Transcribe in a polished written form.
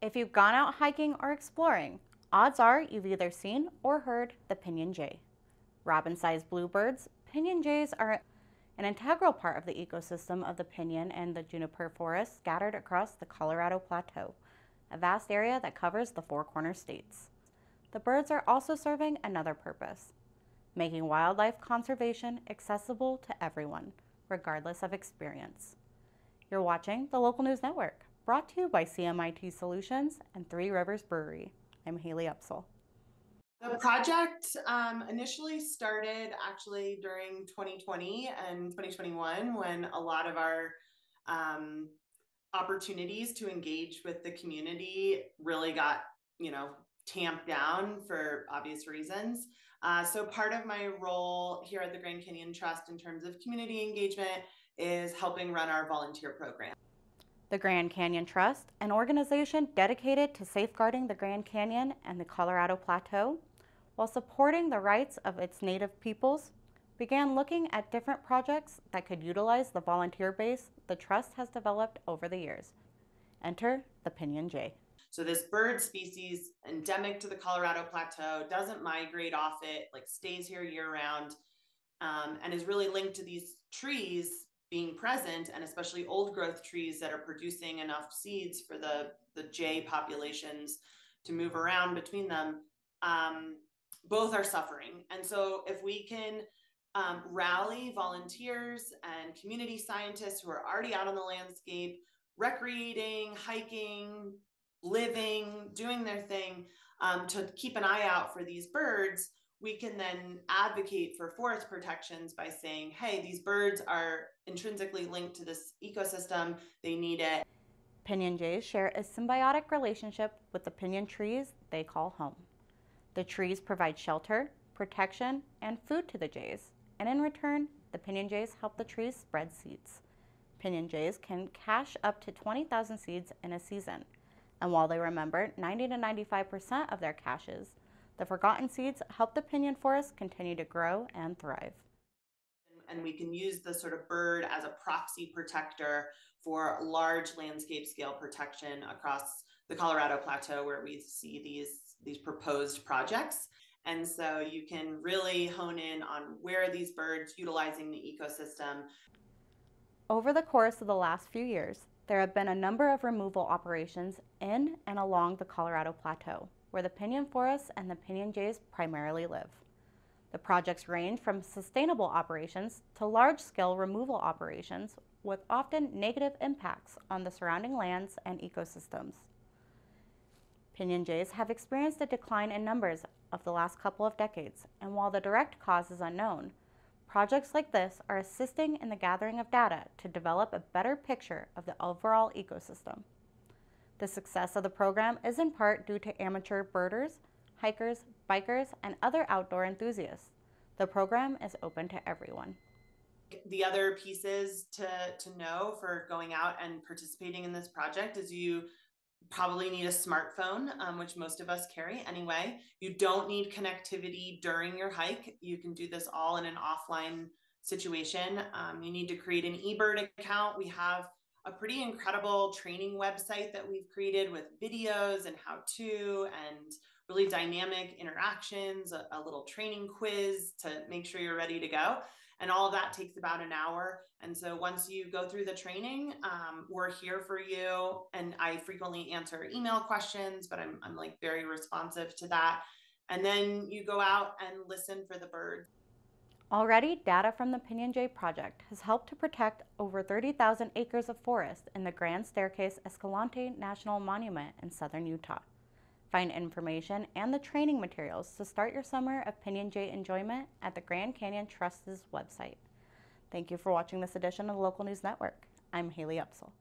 If you've gone out hiking or exploring, odds are you've either seen or heard the Pinyon Jay. Robin-sized bluebirds, Pinyon Jays are an integral part of the ecosystem of the pinyon and the juniper forests scattered across the Colorado Plateau, a vast area that covers the Four Corner states. The birds are also serving another purpose, making wildlife conservation accessible to everyone, regardless of experience. You're watching the Local News Network, brought to you by CMIT Solutions and Three Rivers Brewery. I'm Haley Upsall. The project initially started actually during 2020 and 2021 when a lot of our opportunities to engage with the community really got, tamped down for obvious reasons. So part of my role here at the Grand Canyon Trust in terms of community engagement is helping run our volunteer program. The Grand Canyon Trust, an organization dedicated to safeguarding the Grand Canyon and the Colorado Plateau, while supporting the rights of its native peoples, began looking at different projects that could utilize the volunteer base the Trust has developed over the years. Enter the Pinyon Jay. So this bird species, endemic to the Colorado Plateau, doesn't migrate off it, stays here year round, and is really linked to these trees being present, and especially old growth trees that are producing enough seeds for the jay populations to move around between them. Both are suffering. And so if we can rally volunteers and community scientists who are already out on the landscape, recreating, hiking, living, doing their thing, to keep an eye out for these birds, we can then advocate for forest protections by saying, hey, these birds are intrinsically linked to this ecosystem, they need it. Pinyon Jays share a symbiotic relationship with the pinyon trees they call home. The trees provide shelter, protection, and food to the jays, and in return, the Pinyon Jays help the trees spread seeds. Pinyon Jays can cache up to 20,000 seeds in a season, and while they remember 90 to 95% of their caches, the forgotten seeds help the pinyon forest continue to grow and thrive. And we can use the sort of bird as a proxy protector for large landscape scale protection across the Colorado Plateau where we see these proposed projects. And so you can really hone in on where are these birds utilizing the ecosystem. Over the course of the last few years, there have been a number of removal operations in and along the Colorado Plateau, where the pinyon forests and the Pinyon Jays primarily live. The projects range from sustainable operations to large-scale removal operations with often negative impacts on the surrounding lands and ecosystems. Pinyon Jays have experienced a decline in numbers of the last couple of decades, and while the direct cause is unknown, projects like this are assisting in the gathering of data to develop a better picture of the overall ecosystem. The success of the program is in part due to amateur birders, hikers, bikers, and other outdoor enthusiasts. The program is open to everyone. The other pieces to know for going out and participating in this project is you probably need a smartphone, which most of us carry anyway. You don't need connectivity during your hike. You can do this all in an offline situation. You need to create an eBird account. We have a pretty incredible training website that we've created with videos and how-to and really dynamic interactions, a little training quiz to make sure you're ready to go. And all of that takes about an hour. And so once you go through the training, we're here for you. And I frequently answer email questions, but I'm very responsive to that. And then you go out and listen for the birds. Already, data from the Pinyon Jay project has helped to protect over 30,000 acres of forest in the Grand Staircase Escalante National Monument in southern Utah. Find information and the training materials to start your summer of Pinyon Jay enjoyment at the Grand Canyon Trust's website. Thank you for watching this edition of the Local News Network. I'm Haley Upsall.